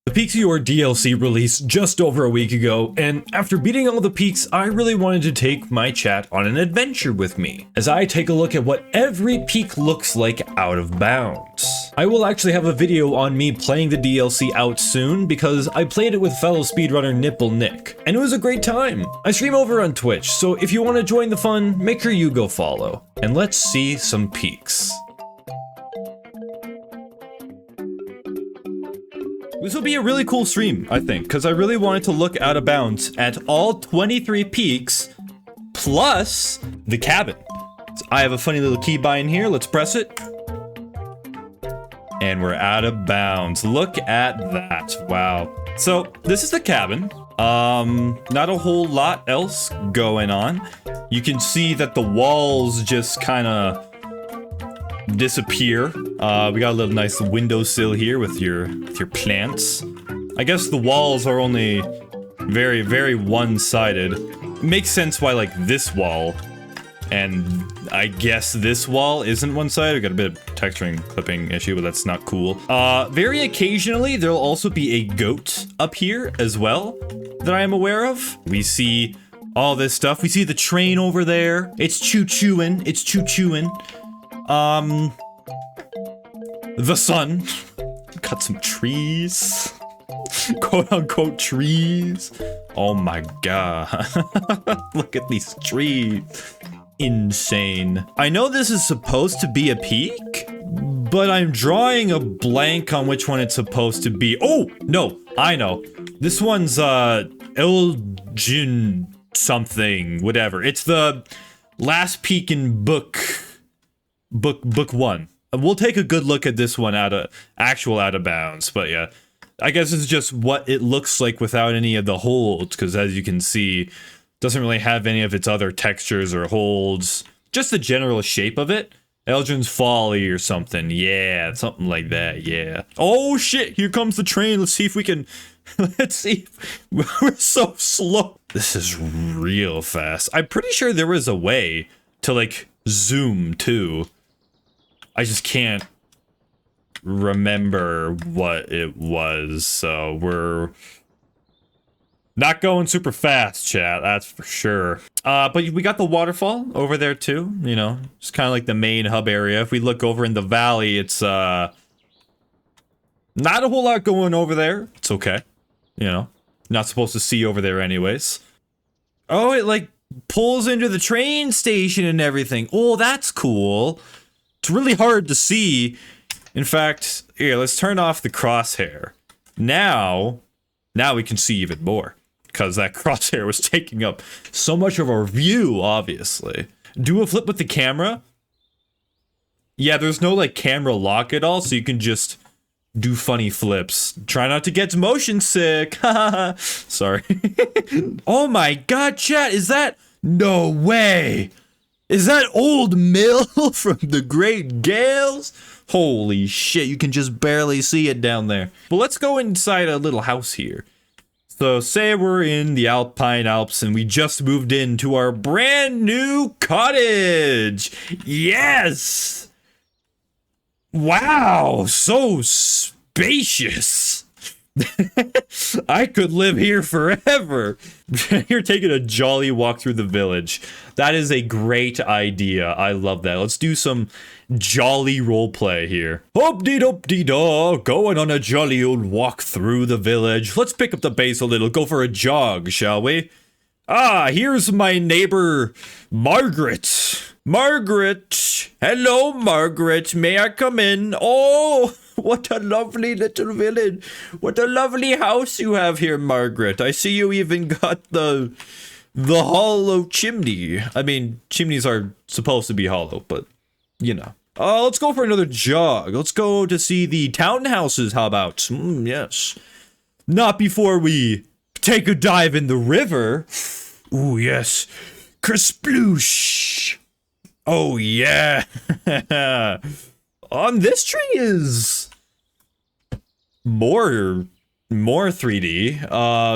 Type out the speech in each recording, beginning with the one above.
The Peaks of Yore DLC released just over a week ago, and after beating all the peaks, I really wanted to take my chat on an adventure with me, as I take a look at what every peak looks like out of bounds. I will actually have a video on me playing the DLC out soon, because I played it with fellow speedrunner Nipple Nick, and it was a great time. I stream over on Twitch, so if you want to join the fun, make sure you go follow. And let's see some peaks. This will be a really cool stream, I think, because I really wanted to look out of bounds at all 23 peaks, plus the cabin. So I have a funny little keybind here, let's press it. And we're out of bounds. Look at that, wow. So, this is the cabin. Not a whole lot else going on. You can see that the walls just kind of disappear. We got a little nice windowsill here with your plants. I guess the walls are only very, very one-sided. It makes sense why like this wall and I guess this wall isn't one-sided. We got a bit of texturing clipping issue, but that's not cool. Very occasionally there'll also be a goat up here as well that I am aware of. We see all this stuff. We see the train over there. It's choo-chooing. It's choo-chooing. The sun. Cut some trees. Quote unquote trees. Oh my god. Look at these trees. Insane. I know this is supposed to be a peak, but I'm drawing a blank on which one it's supposed to be. Oh, no, I know. This one's, Elgin something, whatever. It's the last peak in book one. We'll take a good look at this one out of bounds, but yeah. I guess it's just what it looks like without any of the holds, because as you can see, doesn't really have any of its other textures or holds. Just the general shape of it. Elgin's Folly or something. Yeah, something like that, yeah. Oh shit, here comes the train. Let's see if we can... Let's see. We're so slow. This is real fast. I'm pretty sure there was a way to, like, zoom, too. I just can't remember what it was, so we're not going super fast, chat, that's for sure. But we got the waterfall over there too, you know, it's kind of like the main hub area. If we look over in the valley, it's not a whole lot going over there. It's okay, you know, not supposed to see over there anyways. Oh, it like pulls into the train station and everything. Oh, that's cool. It's really hard to see. In fact, here, let's turn off the crosshair. Now we can see even more, because that crosshair was taking up so much of our view, obviously. Do a flip with the camera. Yeah, there's no, like, camera lock at all, so you can just do funny flips. Try not to get motion sick. Sorry. Oh my god, chat, is that... No way! Is that Old Mill from the Great Gales? Holy shit, you can just barely see it down there. But let's go inside a little house here. So say we're in the Alpine Alps and we just moved into our brand new cottage. Yes! Wow, so spacious. I could live here forever. You're taking a jolly walk through the village. That is a great idea. I love that. Let's do some jolly roleplay here. Hop-dee-dop-dee-daw, going on a jolly old walk through the village. Let's pick up the pace a little, go for a jog, shall we? Ah, here's my neighbor, Margaret. Margaret! Hello, Margaret. May I come in? Oh, what a lovely little village. What a lovely house you have here, Margaret. I see you even got the hollow chimney. I mean, chimneys are supposed to be hollow, but, you know. Let's go for another jog. Let's go to see the townhouses, how about? Yes. Not before we take a dive in the river. Ooh, yes. Kersploosh. Oh, yeah. This tree is more 3D.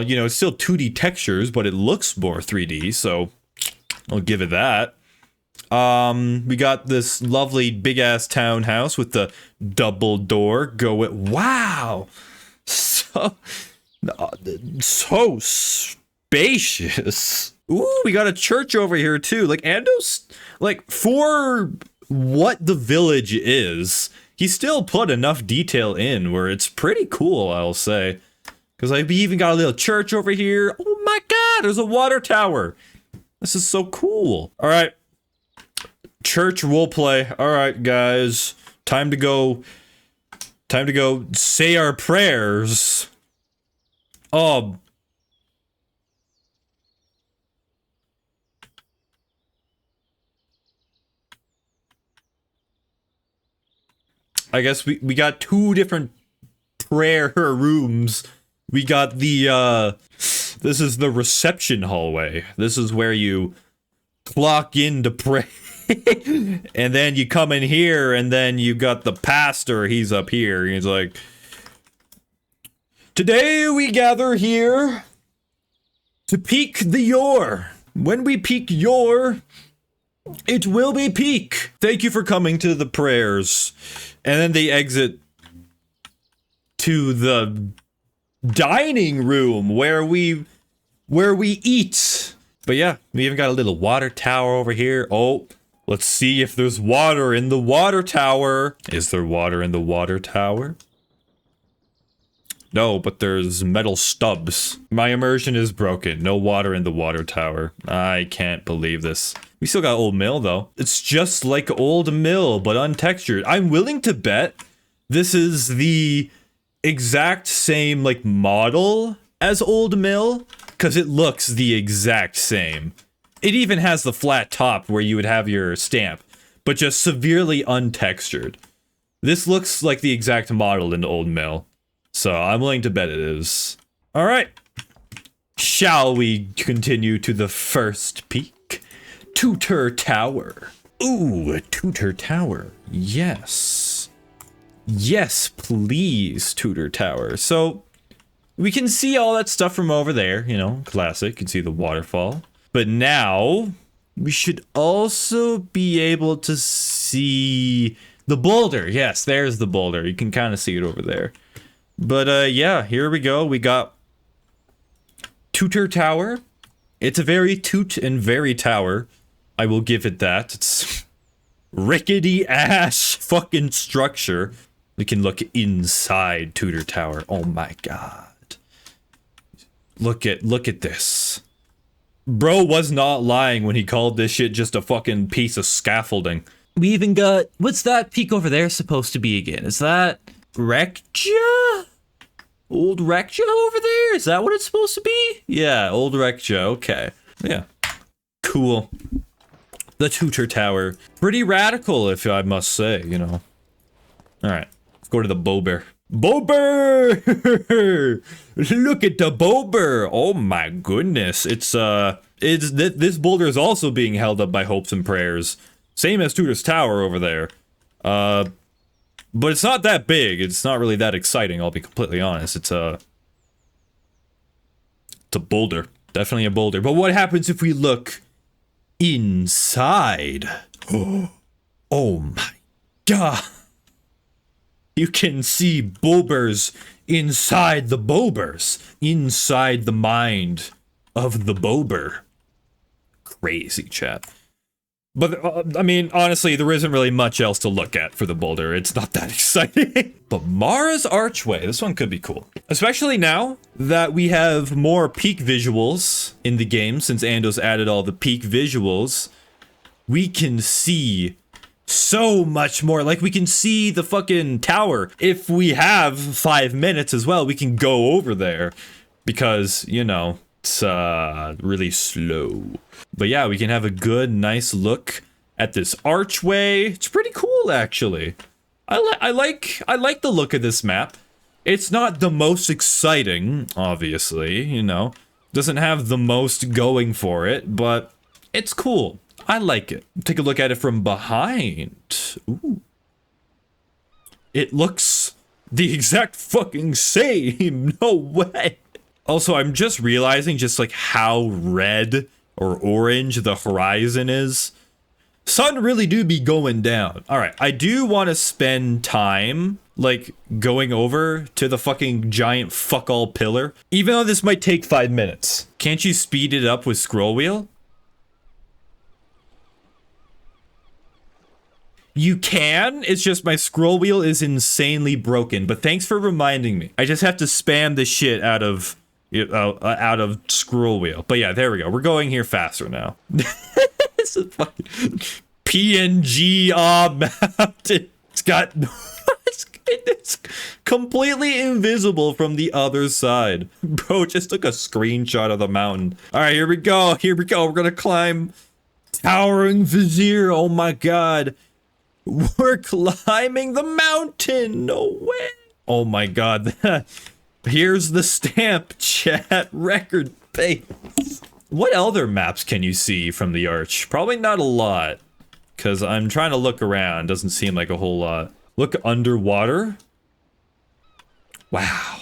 You know, it's still 2D textures, but it looks more 3D, so I'll give it that. We got this lovely big-ass townhouse with the double door. Wow! So, so spacious. Ooh, we got a church over here too. Like Ando's, like for what the village is, he still put enough detail in where it's pretty cool, I'll say. Because like we even got a little church over here. Oh my god, there's a water tower. This is so cool. All right, church roleplay. All right, guys, time to go. Time to go say our prayers. Oh. I guess we got two different prayer rooms. We got the, this is the reception hallway. This is where you clock in to pray. And then you come in here, and then you got the pastor. He's up here. He's like, today we gather here to peak the yore. When we peak yore, it will be peak. Thank you for coming to the prayers. And then they exit to the dining room where we eat. But yeah, we even got a little water tower over here. Oh, let's see if there's water in the water tower. Is there water in the water tower? No, but there's metal stubs. My immersion is broken. No water in the water tower. I can't believe this. We still got Old Mill, though. It's just like Old Mill, but untextured. I'm willing to bet this is the exact same, like, model as Old Mill, because it looks the exact same. It even has the flat top where you would have your stamp, but just severely untextured. This looks like the exact model in Old Mill. So I'm willing to bet it is. All right. Shall we continue to the first peak? Tutor Tower. Ooh, a Tutor Tower. Yes. Yes, please, Tutor Tower. So we can see all that stuff from over there, you know, classic. You can see the waterfall. But now we should also be able to see the boulder. Yes, there's the boulder. You can kind of see it over there. But yeah, here we go. We got Tutor Tower. It's a very toot and very tower. I will give it that. It's rickety ass fucking structure. We can look inside Tutor Tower. Oh my god. Look at this. Bro was not lying when he called this shit just a fucking piece of scaffolding. We even got, what's that peak over there supposed to be again? Is that Rectia? Old Rectia over there? Is that what it's supposed to be? Yeah, Old Rectia. Okay. Yeah. Cool. The Tutor Tower. Pretty radical, if I must say, you know. Alright. Let's go to the Bober. Bober! Look at the Bober! Oh my goodness. This boulder is also being held up by hopes and prayers. Same as Tutor's Tower over there. But it's not that big. It's not really that exciting, I'll be completely honest. It's a boulder. Definitely a boulder. But what happens if we look inside? Oh my god. You can see Bobers inside the Bobers. Inside the mind of the Bober. Crazy, chat. But, I mean, honestly, there isn't really much else to look at for the boulder. It's not that exciting. But Mara's Archway, this one could be cool. Especially now that we have more peak visuals in the game, since Ando's added all the peak visuals, we can see so much more. Like, we can see the fucking tower. If we have 5 minutes as well, we can go over there. Because, you know, it's really slow. But yeah, we can have a good, nice look at this archway. It's pretty cool, actually. I like the look of this map. It's not the most exciting, obviously, you know. Doesn't have the most going for it, but it's cool. I like it. Take a look at it from behind. Ooh. It looks the exact fucking same. No way. Also, I'm just realizing just like how red or orange the horizon is. Sun really do be going down. All right, I do want to spend time like going over to the fucking giant fuck all pillar, even though this might take 5 minutes. Can't you speed it up with scroll wheel? You can, it's just my scroll wheel is insanely broken, but thanks for reminding me. I just have to spam the shit out of scroll wheel. But yeah, there we go. We're going here faster now. It's a fucking PNG mountain. It's completely invisible from the other side. Bro just took a screenshot of the mountain. All right, here we go. Here we go. We're gonna climb Towering Vizier. Oh my god. We're climbing the mountain. No way. Oh my god. Here's the stamp, chat. Record base. What other maps can you see from the arch? Probably not a lot, because I'm trying to look around. Doesn't seem like a whole lot. Look underwater. Wow.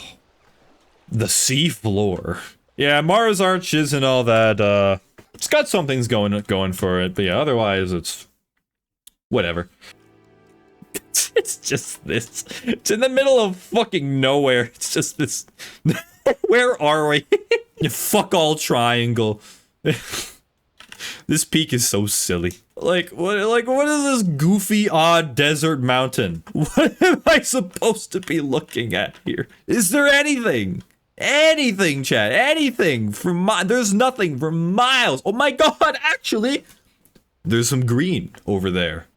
The sea floor. Yeah, Mars Arch isn't all that, it's got some things going for it, but yeah, otherwise it's whatever. It's just this. It's in the middle of fucking nowhere. It's just this. Where are we? Fuck all triangle. This peak is so silly. What is this goofy, odd desert mountain? What am I supposed to be looking at here? Is there anything? Anything, chat? Anything? There's nothing for miles. Oh my god, actually, there's some green over there.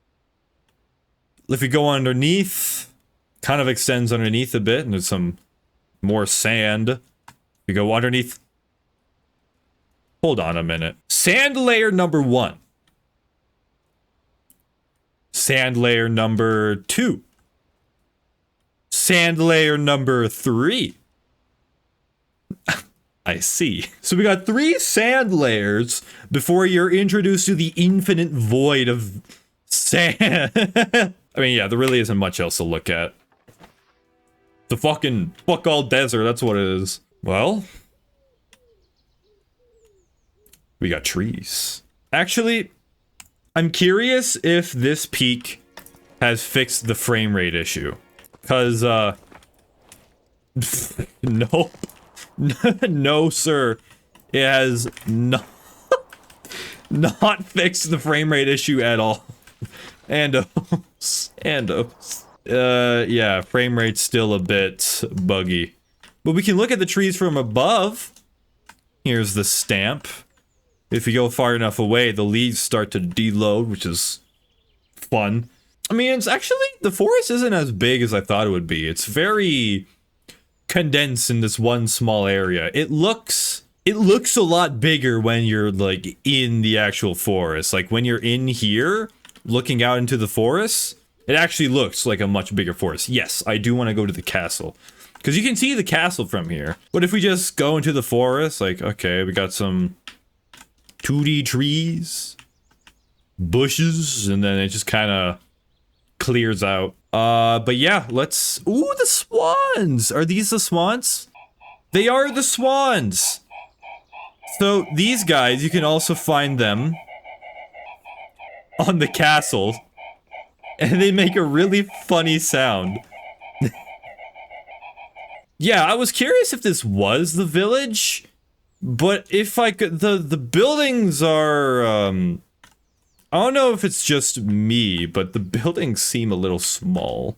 If you go underneath, kind of extends underneath a bit, and there's some more sand. You go underneath. Hold on a minute. Sand layer number 1. Sand layer number 2. Sand layer number 3. I see. So we got 3 sand layers before you're introduced to the infinite void of sand. I mean, yeah, there really isn't much else to look at. The fucking fuck all desert, that's what it is. Well, we got trees. Actually, I'm curious if this peak has fixed the frame rate issue. Cause, no. No, sir. It has not fixed the frame rate issue at all. Andos. Yeah, frame rate's still a bit buggy. But we can look at the trees from above. Here's the stamp. If you go far enough away, the leaves start to deload, which is fun. I mean, it's actually, the forest isn't as big as I thought it would be. It's very condensed in this one small area. It looks a lot bigger when you're like in the actual forest. Like when you're in here, looking out into the forest, it actually looks like a much bigger forest. Yes, I do want to go to the castle. Because you can see the castle from here. But if we just go into the forest, like, okay, we got some 2D trees, bushes, and then it just kind of clears out. But yeah, let's... Ooh, the swans! Are these the swans? They are the swans! So, these guys, you can also find them on the castle. And they make a really funny sound. Yeah, I was curious if this was the village, but if I could, the buildings are, I don't know if it's just me, but the buildings seem a little small.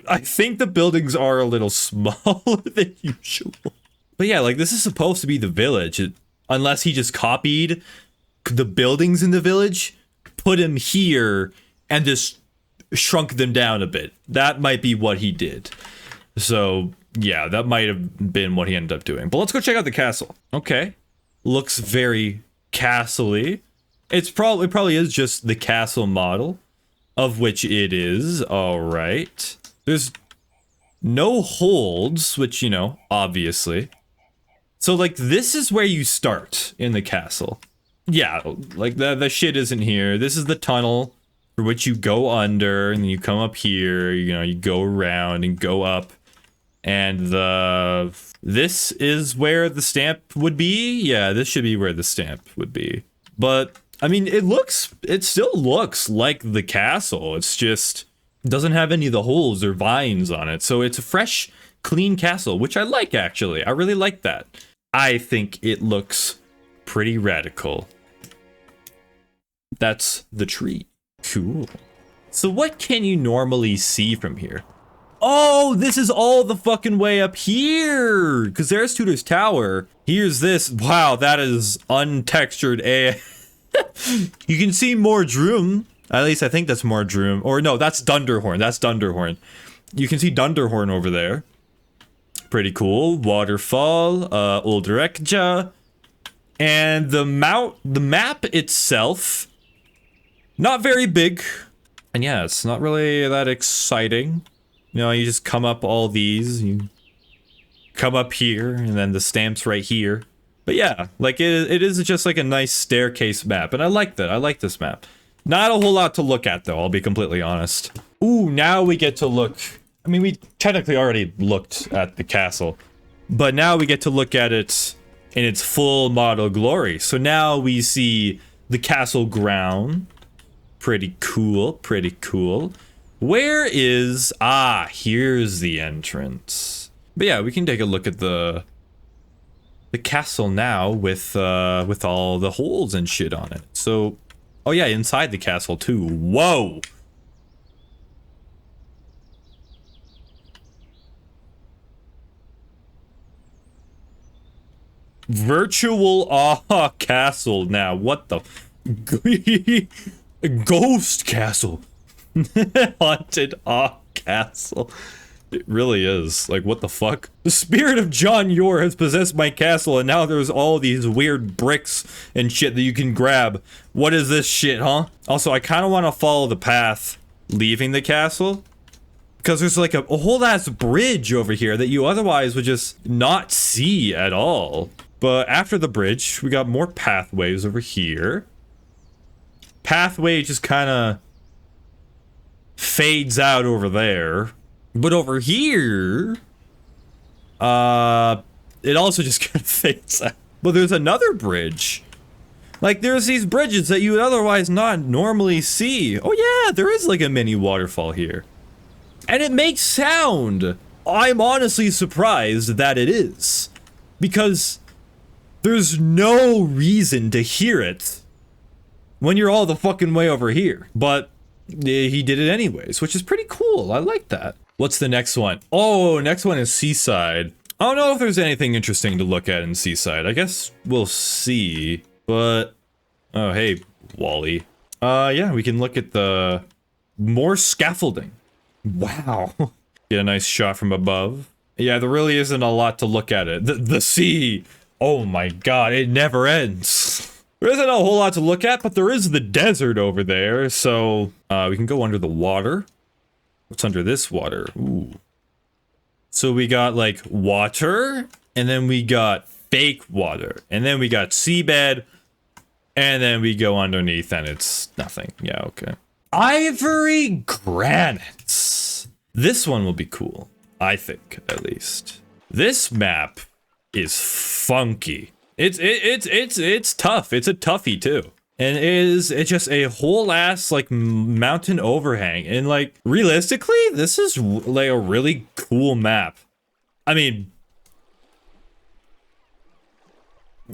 I think the buildings are a little smaller than usual. But yeah, like, this is supposed to be the village, unless he just copied the buildings in the village, put him here, and just shrunk them down a bit. That might be what he did. So, yeah, that might have been what he ended up doing. But let's go check out the castle. Okay. Looks very castle-y. It probably is just the castle model, of which it is. Alright. There's no holds, which, you know, obviously. So, like, this is where you start in the castle. Yeah, like, the shit isn't here. This is the tunnel for which you go under, and then you come up here, you know, you go around and go up. And this is where the stamp would be? Yeah, this should be where the stamp would be. But I mean, it still looks like the castle. It's just doesn't have any of the holes or vines on it. So it's a fresh, clean castle, which I like, actually. I really like that. I think it looks pretty radical. That's the tree. Cool. So what can you normally see from here? Oh, this is all the fucking way up here. Because there's Tudor's Tower. Here's this. Wow, that is untextured AI. You can see Mordrum. At least I think that's Mordrum. Or no, that's Dunderhorn. That's Dunderhorn. You can see Dunderhorn over there. Pretty cool. Waterfall. Uldrekja. And the map itself, not very big. And yeah, it's not really that exciting. You know, you just come up all these. You come up here, and then the stamp's right here. But yeah, like it is just like a nice staircase map. And I like that. I like this map. Not a whole lot to look at, though, I'll be completely honest. Ooh, now we get to look. I mean, we technically already looked at the castle. But now we get to look at it in its full model glory. So now we see the castle ground. Pretty cool, pretty cool. Where is... Ah, here's the entrance. But yeah, we can take a look at the castle now with all the holes and shit on it. So, oh yeah, inside the castle too. Whoa! Virtual Awe Castle now. What the... Ghost Castle. Haunted Awe Castle. It really is. Like, what the fuck? The spirit of John Yore has possessed my castle, and now there's all these weird bricks and shit that you can grab. What is this shit, huh? Also, I kind of want to follow the path leaving the castle, because there's like a whole ass bridge over here that you otherwise would just not see at all. But after the bridge, we got more pathways over here. Pathway just kind of fades out over there. But over here, it also just kind of fades out. But there's another bridge. Like, there's these bridges that you would otherwise not normally see. Oh yeah, there is like a mini waterfall here. And it makes sound. I'm honestly surprised that it is. Because there's no reason to hear it when you're all the fucking way over here. But he did it anyways, which is pretty cool. I like that. What's the next one? Oh, next one is Seaside. I don't know if there's anything interesting to look at in Seaside. I guess we'll see. But, oh, hey, Wally. Yeah, we can look at the more scaffolding. Wow. Get a nice shot from above. Yeah, there really isn't a lot to look at it. The sea. Oh my god, it never ends. There isn't a whole lot to look at, but there is the desert over there. So, we can go under the water. What's under this water? Ooh. So we got like water, and then we got fake water, and then we got seabed, and then we go underneath and it's nothing. Yeah, okay. Ivory granites. This one will be cool, I think, at least. This map is funky. It's tough. It's a toughie too. And it's just a whole ass like mountain overhang. And like realistically, this is like a really cool map. I mean,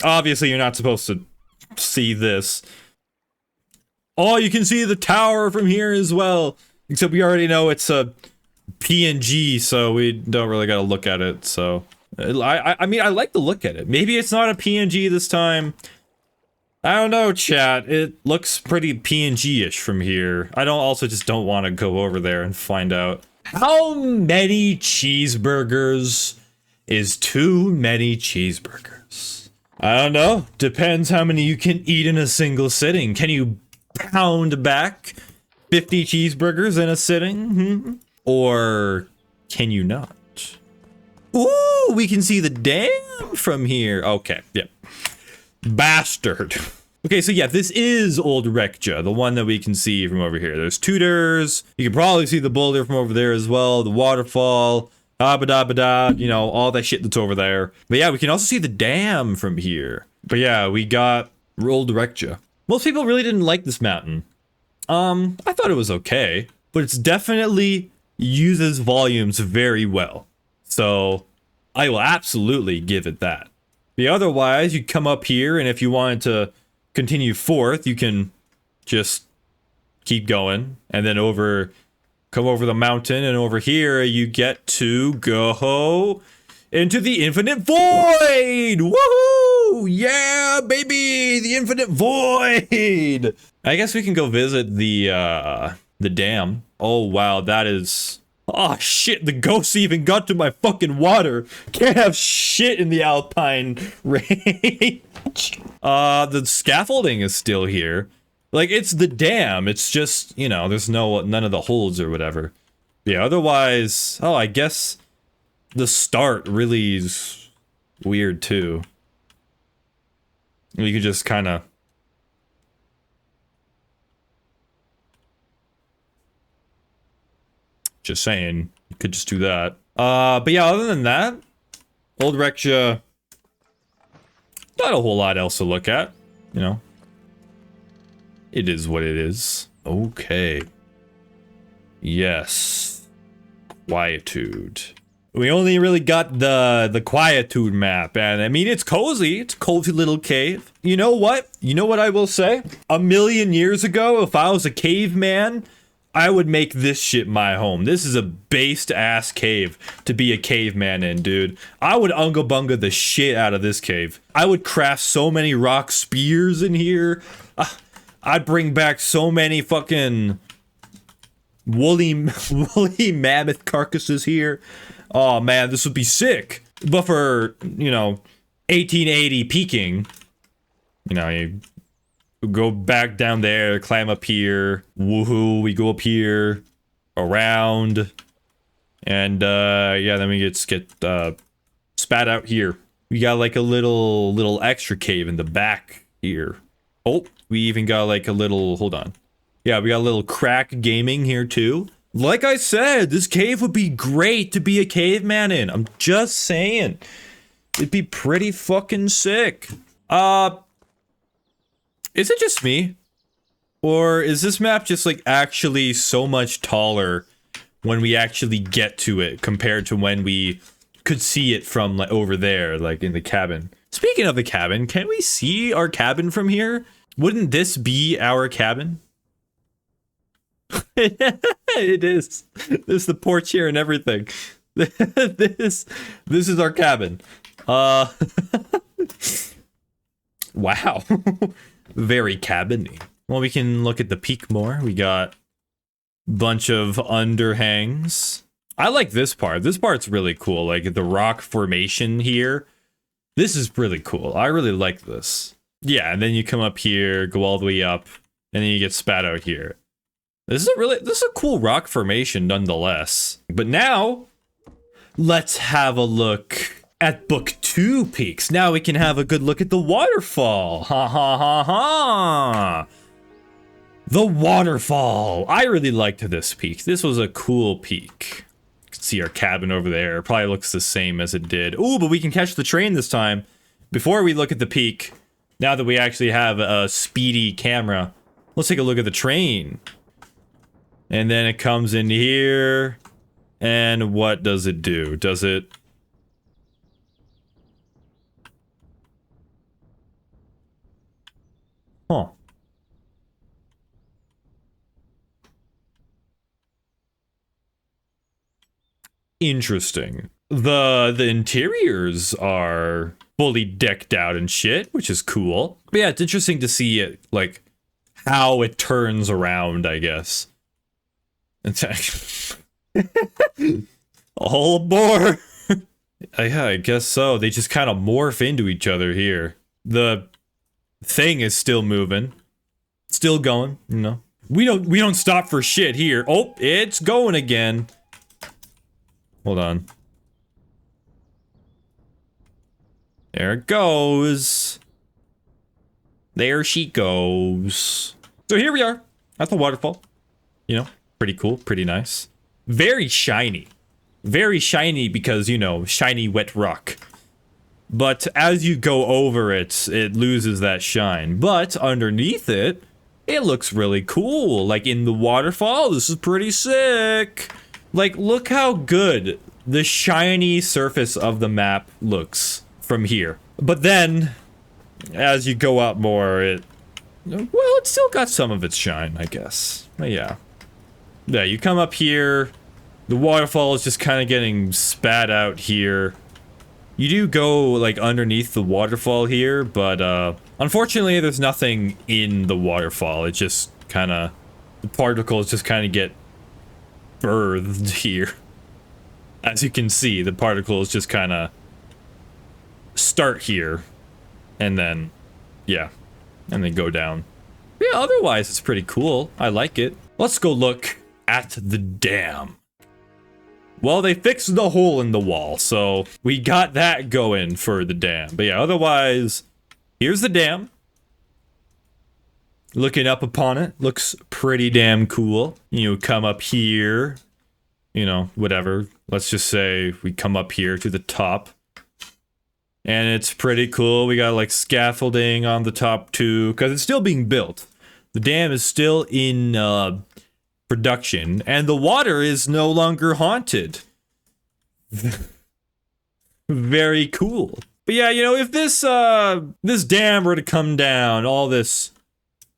obviously you're not supposed to see this. Oh, you can see the tower from here as well. Except we already know it's a PNG, so we don't really gotta look at it. So I mean, I like to look at it. Maybe it's not a PNG this time. I don't know, chat. It looks pretty PNG-ish from here. I don't want to go over there and find out. How many cheeseburgers is too many cheeseburgers? I don't know. Depends how many you can eat in a single sitting. Can you pound back 50 cheeseburgers in a sitting? Or can you not? Ooh, we can see the dam from here. Okay, yep. Bastard. Okay, so yeah, this is Old Rekja, the one that we can see from over here. There's Tudors. You can probably see the boulder from over there as well. The waterfall. Abada, you know, all that shit that's over there. But yeah, we can also see the dam from here. But yeah, we got Old Rekja. Most people really didn't like this mountain. I thought it was okay, but it's definitely uses volumes very well. So I will absolutely give it that. But otherwise, you come up here, and if you wanted to continue forth, you can just keep going, and then come over the mountain, and over here you get to go into the infinite void. Woohoo! Yeah, baby, the infinite void. I guess we can go visit the dam. Oh wow, that is. Oh shit, the ghosts even got to my fucking water. Can't have shit in the alpine range. The scaffolding is still here. Like, it's the dam. It's just, you know, there's none of the holes or whatever. Yeah, otherwise, oh, I guess the start really is weird too. You could just kind of. Just saying, you could just do that. But yeah, other than that, Old Rexia, not a whole lot else to look at, you know. It is what it is. Okay. Yes. Quietude. We only really got the Quietude map, and I mean, it's cozy. It's a cozy little cave. You know what? You know what I will say? 1,000,000 years ago, if I was a caveman, I would make this shit my home. This is a based ass cave to be a caveman in, dude. I would unga bunga the shit out of this cave. I would craft so many rock spears in here. I'd bring back so many fucking woolly mammoth carcasses here. Oh man, this would be sick. But for, you know, 1880 peaking, you know, you go back down there, climb up here. Woohoo, we go up here, around, and yeah, then we get spat out here. We got like a little extra cave in the back here. Oh, we even got like a little, hold on. Yeah, we got a little crack gaming here too. Like I said, this cave would be great to be a caveman in. I'm just saying. It'd be pretty fucking sick. Is it just me? Or is this map just like actually so much taller when we actually get to it compared to when we could see it from like over there, like in the cabin? Speaking of the cabin, can we see our cabin from here? Wouldn't this be our cabin? It is. There's the porch here and everything. This is our cabin. Wow. Very cabiny. Well, we can look at the peak more. We got a bunch of underhangs. I like this part. This part's really cool. Like the rock formation here. This is really cool. I really like this. Yeah, and then you come up here, go all the way up, and then you get spat out here. This is a cool rock formation nonetheless. But now, let's have a look at Book 2 peaks. Now we can have a good look at the waterfall. Ha ha ha ha. The waterfall. I really liked this peak. This was a cool peak. You can see our cabin over there. It probably looks the same as it did. Ooh, but we can catch the train this time. Before we look at the peak, now that we actually have a speedy camera, let's take a look at the train. And then it comes in here. And what does it do? Does it... Huh. Interesting. The interiors are fully decked out and shit, which is cool. But yeah, it's interesting to see it, like, how it turns around, I guess. It's all aboard. Yeah, I guess so. They just kind of morph into each other here. The thing is still moving, still going. You know, we don't stop for shit here. Oh, it's going again. Hold on. There it goes. There she goes. So here we are at the waterfall. You know, pretty cool, pretty nice. Very shiny. Very shiny because, you know, shiny wet rock. But as you go over it, it loses that shine. But underneath it, it looks really cool. Like in the waterfall, this is pretty sick. Like, look how good the shiny surface of the map looks from here. But then, as you go up more, well, it's still got some of its shine, I guess. But yeah. Yeah, you come up here, the waterfall is just kind of getting spat out here. You do go, like, underneath the waterfall here, but, unfortunately, there's nothing in the waterfall. It just kind of... The particles just kind of get birthed here. As you can see, the particles just kind of start here. And then, yeah. And they go down. Yeah, otherwise, it's pretty cool. I like it. Let's go look at the dam. Well, they fixed the hole in the wall, so we got that going for the dam. But yeah, otherwise, here's the dam. Looking up upon it, looks pretty damn cool. You come up here, you know, whatever. Let's just say we come up here to the top. And it's pretty cool. We got like scaffolding on the top too, because it's still being built. The dam is still in production, and the water is no longer haunted. Very cool. But yeah, you know, if this this dam were to come down, all this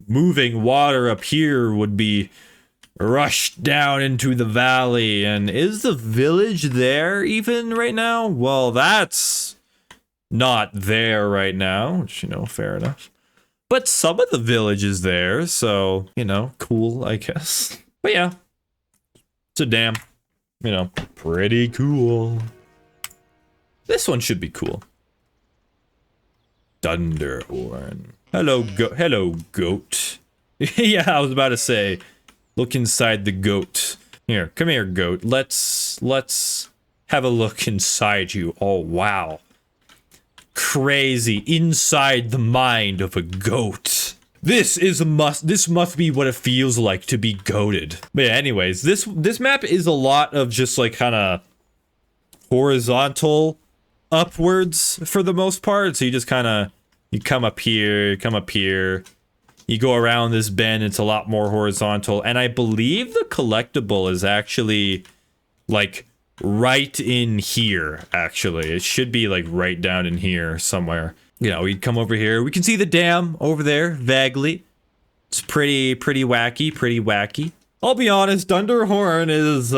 moving water up here would be rushed down into the valley. And is the village there even right now? Well, that's not there right now, which, you know, fair enough. But some of the village is there, so, you know, cool, I guess. But yeah, it's a dam, you know, pretty cool. This one should be cool. Thunderhorn. Hello, goat. Yeah, I was about to say, look inside the goat. Here, come here, goat. Let's have a look inside you. Oh, wow. Crazy. Inside the mind of a goat. This must be what it feels like to be goated. But yeah, anyways, this map is a lot of just like kind of horizontal upwards for the most part. So you just kind of, you come up here, you go around this bend, it's a lot more horizontal. And I believe the collectible is actually like right in here, actually. It should be like right down in here somewhere. You know, we'd come over here. We can see the dam over there, vaguely. It's pretty wacky. I'll be honest, Thunderhorn is,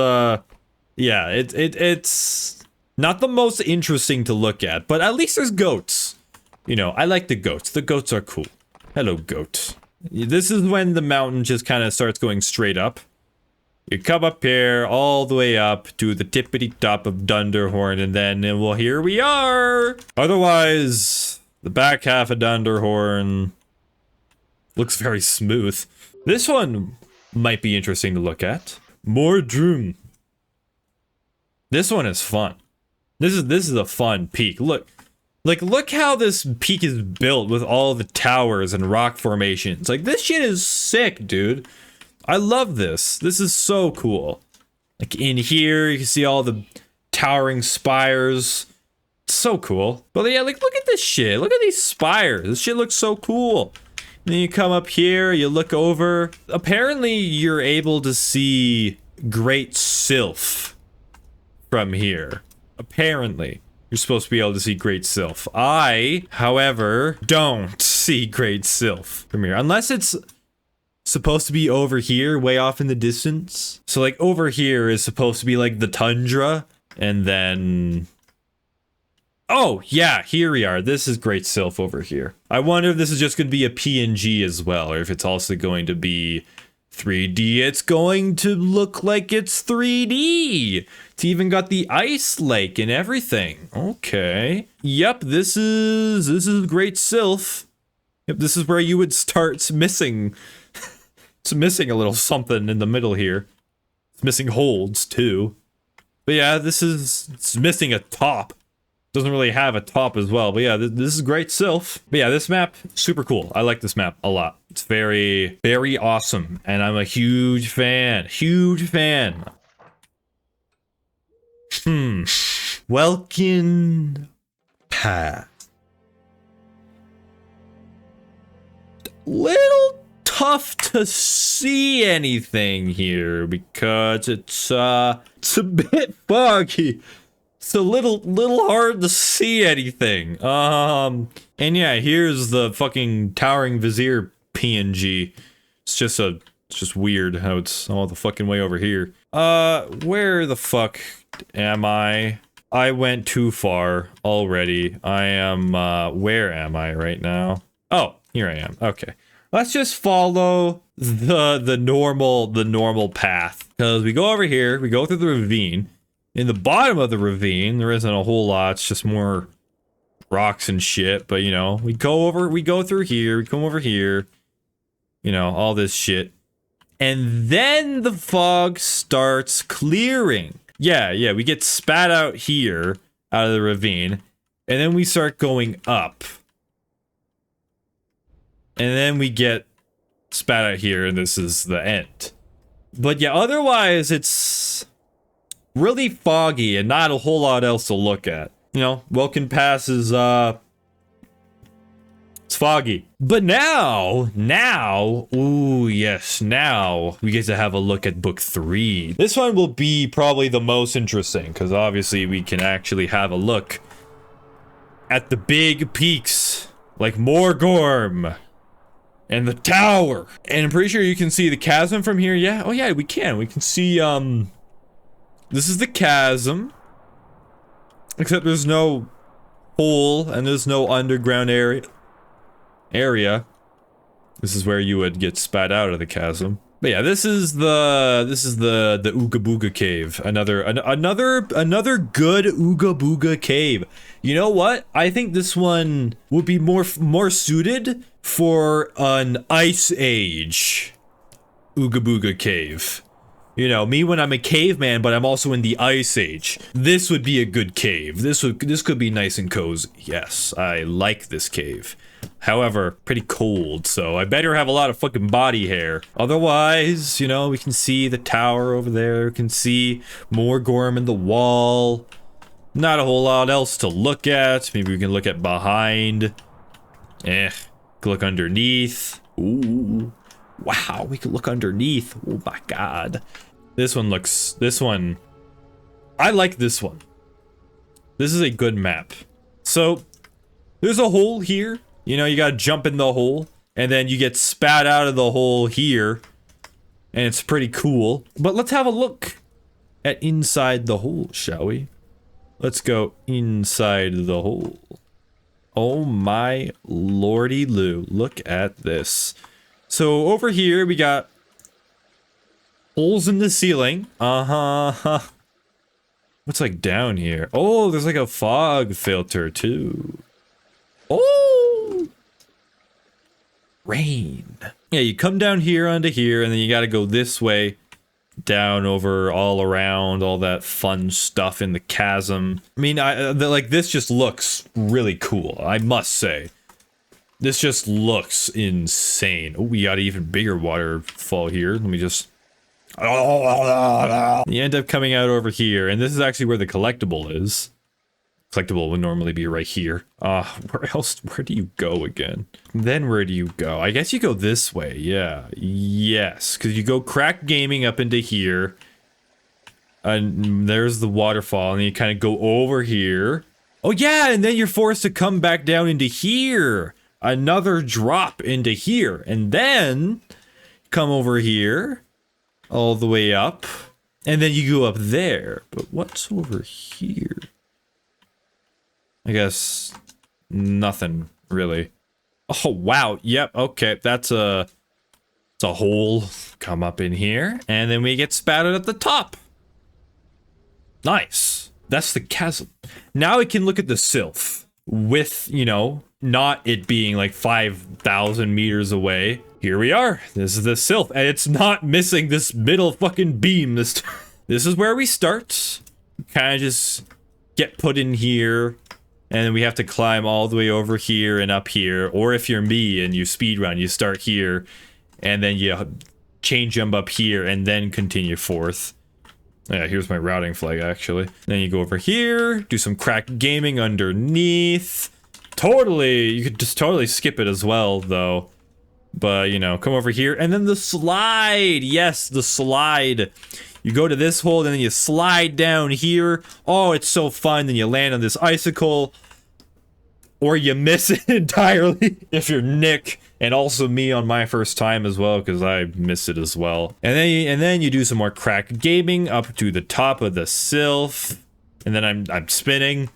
yeah, it's not the most interesting to look at, but at least there's goats. You know, I like the goats. The goats are cool. Hello, goat. This is when the mountain just kind of starts going straight up. You come up here, all the way up to the tippity top of Thunderhorn, and then, well, here we are! Otherwise, the back half of Thunderhorn looks very smooth. This one might be interesting to look at. More Droom. This one is fun. This is a fun peak. Look how this peak is built with all the towers and rock formations. Like, this shit is sick, dude. I love this. This is so cool. Like, in here, you can see all the towering spires. It's so cool. But yeah, like, look at this shit. Look at these spires. This shit looks so cool. And then you come up here, you look over. Apparently, you're able to see Great Sylph from here. Apparently. You're supposed to be able to see Great Sylph. I, however, don't see Great Sylph from here. Unless it's supposed to be over here, way off in the distance. So, like, over here is supposed to be, like, the tundra. And then... Oh, yeah, here we are. This is Great Sylph over here. I wonder if this is just going to be a PNG as well, or if it's also going to be 3D. It's going to look like it's 3D. It's even got the ice lake and everything. Okay. Yep, this is Great Sylph. Yep, this is where you would start missing. It's missing a little something in the middle here. It's missing holds too. But yeah, it's missing a top. Doesn't really have a top as well, but yeah, this is Great Sylph. But yeah, this map, super cool. I like this map a lot. It's very, very awesome, and I'm a huge fan. Huge fan. Welkin path. Little tough to see anything here because it's a bit foggy. It's a little hard to see anything. And yeah, here's the fucking towering vizier PNG. It's just weird how it's all the fucking way over here. Where the fuck am I? I went too far already. I am, where am I right now? Oh, here I am. Okay. Let's just follow the normal path. Because we go over here, we go through the ravine. In the bottom of the ravine, there isn't a whole lot, it's just more rocks and shit, but you know, we go through here, we come over here, you know, all this shit. And then the fog starts clearing. Yeah, we get spat out here, out of the ravine, and then we start going up. And then we get spat out here, and this is the end. But yeah, otherwise, it's really foggy and not a whole lot else to look at. You know, Welkin Pass is, it's foggy. But now, ooh, yes, now we get to have a look at book 3. This one will be probably the most interesting, because obviously we can actually have a look at the big peaks, like Morgorm. And the tower. And I'm pretty sure you can see the chasm from here. Yeah. Oh yeah, we can. We can see, this is the chasm. Except there's no hole and there's no underground area. This is where you would get spat out of the chasm. But yeah, this is the Ooga Booga cave. Another good Ooga Booga cave. You know what? I think this one would be more suited for an Ice Age Ooga Booga cave. You know, me when I'm a caveman, but I'm also in the Ice Age. This would be a good cave. This could be nice and cozy. Yes, I like this cave. However, pretty cold, so I better have a lot of fucking body hair. Otherwise, you know, we can see the tower over there. We can see Morgorm in the wall. Not a whole lot else to look at. Maybe we can look at behind. Look underneath. Ooh. Wow, we can look underneath. Oh my god. This one. I like this one. This is a good map. So, there's a hole here. You know, you gotta jump in the hole. And then you get spat out of the hole here. And it's pretty cool. But let's have a look at inside the hole, shall we? Let's go inside the hole. Oh my lordy loo. Look at this. So over here we got holes in the ceiling. What's like down here? Oh, there's like a fog filter too. Oh! Rain. Yeah, you come down here onto here and then you gotta go this way. Down over all around all that fun stuff in the chasm. I mean, like this just looks really cool, I must say. This just looks insane. Oh, we got an even bigger waterfall here. Let me just... You end up coming out over here, and this is actually where the collectible is. Collectible would normally be right here. Where do you go again? Then where do you go? I guess you go this way, yeah. Yes, because you go crack gaming up into here. And there's the waterfall, and you kind of go over here. Oh yeah, and then you're forced to come back down into here. Another drop into here, and then come over here all the way up, and then you go up there. But what's over here? I guess nothing really. Oh wow, yep, okay, it's a hole. Come up in here, and then we get spattered at the top. Nice. That's the chasm. Now we can look at the Sylph with, you know, not it being like 5,000 meters away. Here we are. This is the Sylph, and it's not missing this middle fucking beam. This is where we start. Kind of just get put in here, and then we have to climb all the way over here and up here. Or if you're me and you speedrun, you start here, and then you chain jump up here, and then continue forth. Yeah, here's my routing flag, actually. Then you go over here, do some crack gaming underneath. Totally, you could just totally skip it as well, though. But, you know, come over here. And then the slide. Yes, the slide. You go to this hole, and then you slide down here. Oh, it's so fun. Then you land on this icicle. Or you miss it entirely if you're Nick. And also me on my first time as well, because I missed it as well. And then you do some more crack gaming up to the top of the sylph. And then I'm spinning.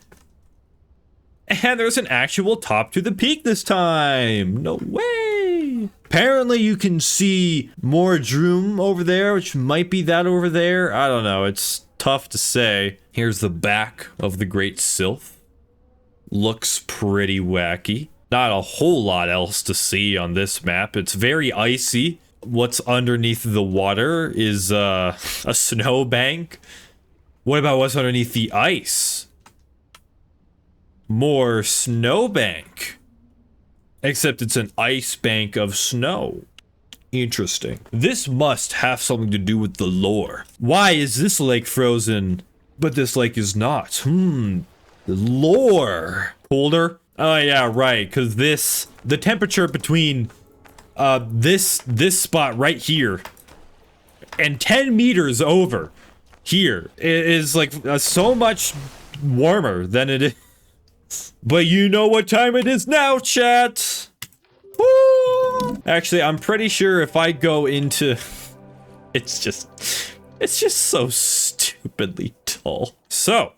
And there's an actual top to the peak this time. No way. Apparently you can see more Droom over there, which might be that over there. I don't know. It's tough to say. Here's the back of the Great Sylph. Looks pretty wacky. Not a whole lot else to see on this map. It's very icy. What's underneath the water is a snowbank. What about what's underneath the ice? More snowbank. Except it's an ice bank of snow. Interesting. This must have something to do with the lore. Why is this lake frozen, but this lake is not? The lore. Colder? Oh yeah, right, because the temperature between this spot right here and 10 meters over here is like so much warmer than it is. But you know what time it is now, chat. Woo! Actually, I'm pretty sure if I go into it's just so stupidly tall. So,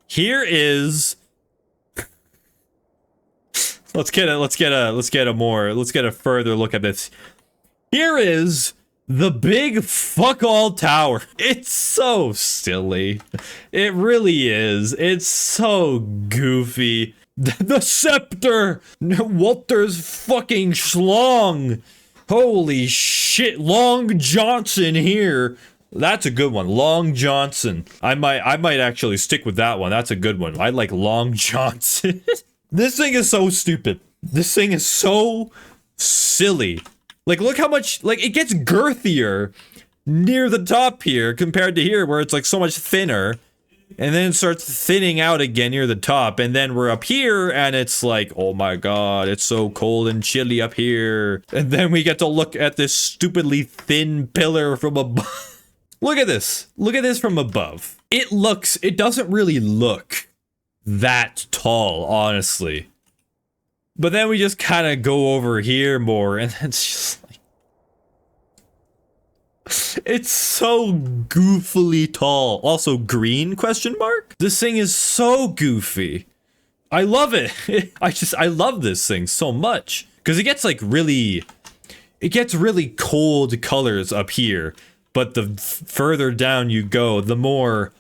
here is let's get a further look at this. Here is the big fuck all tower. It's so silly. It really is. It's so goofy. The scepter! Walter's fucking schlong! Holy shit, Long Johnson here. That's a good one, Long Johnson. I might actually stick with that one. That's a good one. I like Long Johnson. This thing is so stupid. This thing is so silly. Like, look how much, like, it gets girthier near the top here compared to here where it's like so much thinner. And then it starts thinning out again near the top. And then we're up here and it's like, oh my god, it's so cold and chilly up here. And then we get to look at this stupidly thin pillar from above. Look at this. Look at this from above. It doesn't really look that tall, honestly. But then we just kind of go over here more and it's just like, it's so goofily tall. Also green, question mark? This thing is so goofy. I love it. I love this thing so much. Because it gets like really cold colors up here. But the further down you go, the more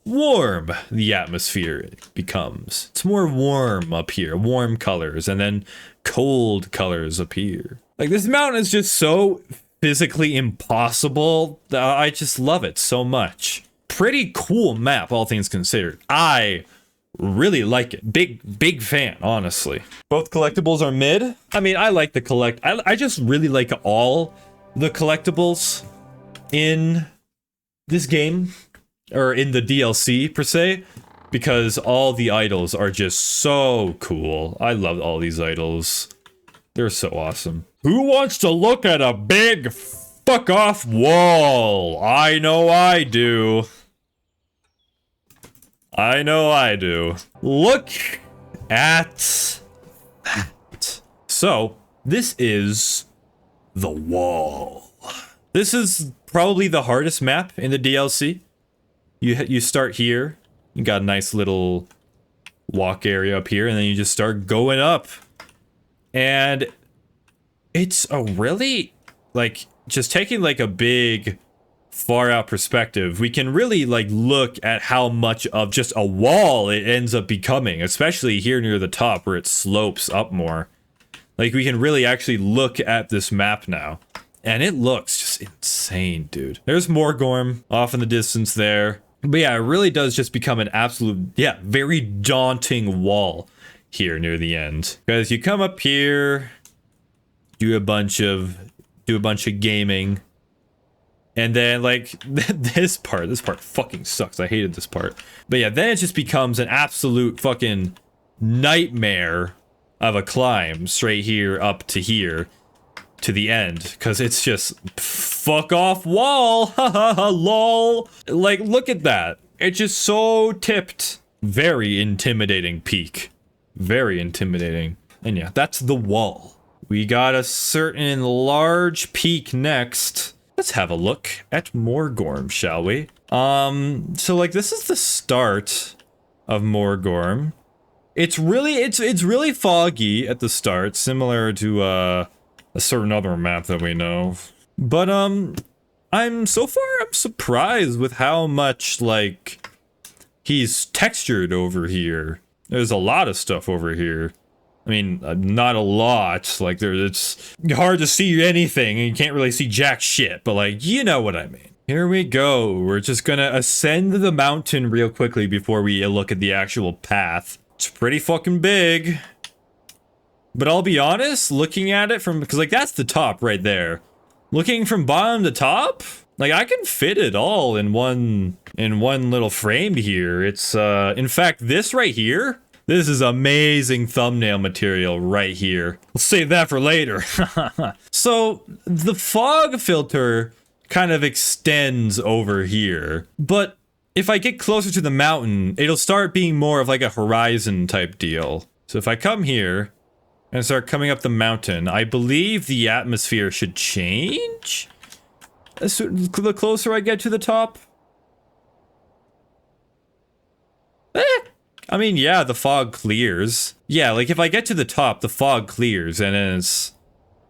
warm the atmosphere becomes. It's more warm up here, warm colors, and then cold colors up here. Like, this mountain is just so physically impossible that I just love it so much. Pretty cool map, all things considered. I really like it. Big fan, honestly. Both collectibles are mid. I mean, I like the I just really like all the collectibles in this game. Or in the DLC, per se, because all the idols are just so cool. I love all these idols. They're so awesome. Who wants to look at a big fuck-off wall? I know I do. I know I do. Look at that. So, this is the wall. This is probably the hardest map in the DLC. You start here, you got a nice little walk area up here, and then you just start going up. And it's a really, like, just taking like a big far out perspective, we can really like look at how much of just a wall it ends up becoming, especially here near the top where it slopes up more. Like, we can really actually look at this map now. And it looks just insane, dude. There's Morgorm off in the distance there. But yeah, it really does just become an absolute, yeah, very daunting wall here near the end. Because you come up here, do a bunch of gaming, And then like this part fucking sucks. I hated this part. But yeah, then it just becomes an absolute fucking nightmare of a climb straight here up to here to the end, because it's just fuck off wall. Lol. Like, look at that. It's just so tipped. Very intimidating peak. Very intimidating. And yeah, that's the wall. We got a certain large peak next. Let's have a look at Morgorm, shall we? So like this is the start of Morgorm. It's really foggy at the start, similar to a certain other map that we know. But I'm surprised with how much like he's textured over here. There's a lot of stuff over here. I mean, not a lot. Like it's hard to see anything, and you can't really see jack shit. But like, you know what I mean. Here we go. We're just gonna ascend the mountain real quickly before we look at the actual path. It's pretty fucking big. But I'll be honest, looking at it from, because like that's the top right there. Looking from bottom to top, like I can fit it all in one little frame here. It's in fact this right here, this is amazing thumbnail material right here. We'll save that for later. So the fog filter kind of extends over here, but if I get closer to the mountain, it'll start being more of like a horizon type deal. So if I come here and start coming up the mountain, I believe the atmosphere should change the closer I get to the top. I mean, yeah, the fog clears. Yeah, like if I get to the top, the fog clears and then it's...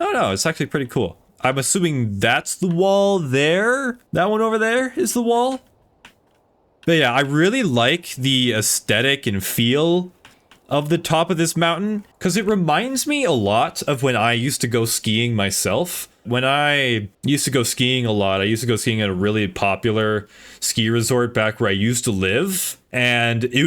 Oh no, it's actually pretty cool. I'm assuming that's the wall there? That one over there is the wall? But yeah, I really like the aesthetic and feel of the top of this mountain, because it reminds me a lot of when I used to go skiing myself. When I used to go skiing a lot, I used to go skiing at a really popular ski resort back where I used to live, and it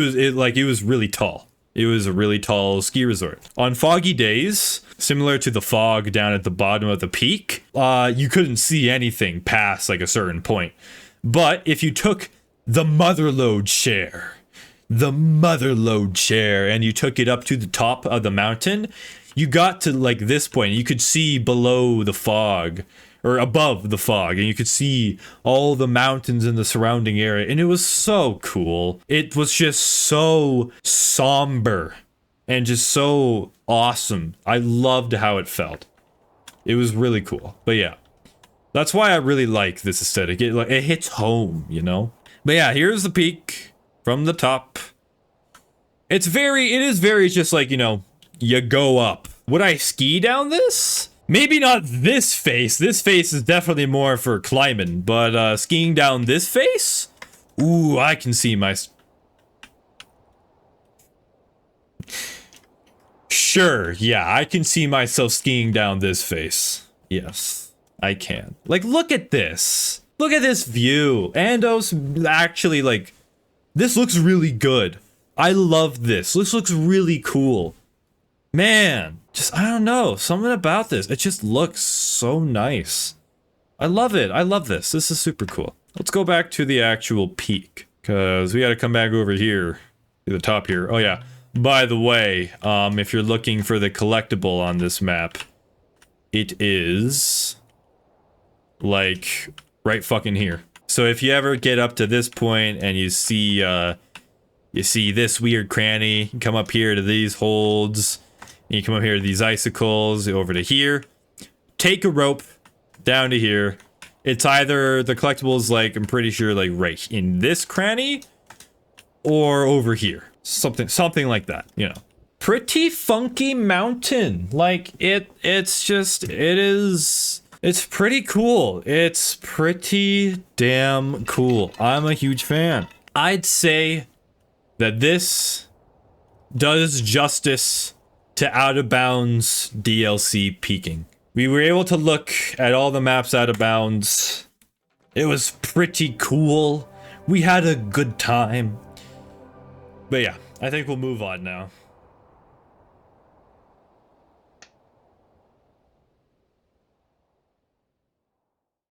was really tall. It was a really tall ski resort. On foggy days, similar to the fog down at the bottom of the peak, you couldn't see anything past like a certain point. But if you took the motherlode chair, and you took it up to the top of the mountain, you got to like this point, you could see below the fog, or above the fog, and you could see all the mountains in the surrounding area, and it was so cool. It was just so somber and just so awesome. I loved how it felt. It was really cool. But yeah, that's why I really like this aesthetic. It hits home, you know? But yeah, here's the peak from the top. It is very just like, you know, you go up. Would I ski down this? Maybe not this face. This face is definitely more for climbing, but skiing down this face? Ooh, I can see my... Sure, yeah, I can see myself skiing down this face. Yes, I can. Like, look at this. Look at this view. Andos actually, like, this looks really good. I love this. This looks really cool. Man, just, I don't know, something about this. It just looks so nice. I love it. I love this. This is super cool. Let's go back to the actual peak, because we got to come back over here to the top here. Oh yeah. By the way, if you're looking for the collectible on this map, it is like right fucking here. So if you ever get up to this point and you see this weird cranny, you come up here to these holds, and you come up here to these icicles, over to here, take a rope down to here. It's either the collectibles, like, I'm pretty sure, like, right in this cranny, or over here. Something like that, you know. Pretty funky mountain. Like, it's pretty cool. It's pretty damn cool. I'm a huge fan. I'd say that this does justice to Out of Bounds DLC peaking. We were able to look at all the maps Out of Bounds. It was pretty cool. We had a good time. But yeah, I think we'll move on now.